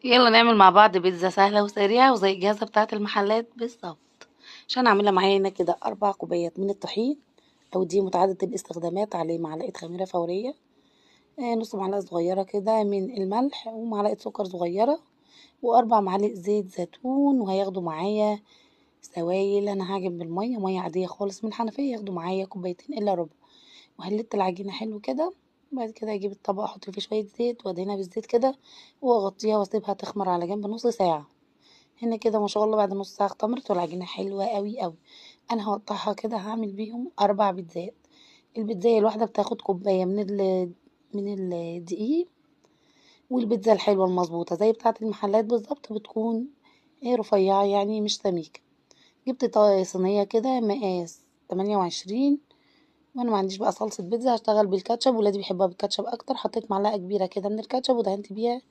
يلا نعمل مع بعض بيتزا سهلة وسريعة وزي الجاهزة بتاعة المحلات بالظبط. عشان اعملها معايا هنا كده 4 كوبايات من الطحين او دي متعدد الاستخدامات، عليه معلقة خميرة فورية، نص معلقة صغيرة كده من الملح ومعلقة سكر صغيرة و4 معالق زيت زيتون، وهياخدوا معايا سوائل. انا هعجن بالمية، مية عادية خالص من الحنفية، ياخدوا معايا كوبايتين الا ربع. وهلت العجينة حلو كده. بعد كده اجيب الطبق احط فيه شوية زيت وادهنها بالزيت كده واغطيها واسيبها تخمر على جنب نص ساعة. هنا كده ما شاء الله بعد نص ساعة اختمرت والعجينة حلوة قوي قوي. انا هقطعها كده، هعمل بيهم 4 بيتزات. البيتزاية الواحدة بتاخد كوباية من الدقيق. والبيتزا الحلوة المظبوطة زي بتاعة المحلات بالظبط بتكون رفيعة يعني مش سميكة. جبت صينية كده مقاس 28. وانا ما عنديش بقى صلصة بيتزا، هشتغل بالكاتشب، ولادي بيحبوها بالكاتشب اكتر. حطيت معلقة كبيرة كده من الكاتشب ودهنت بيها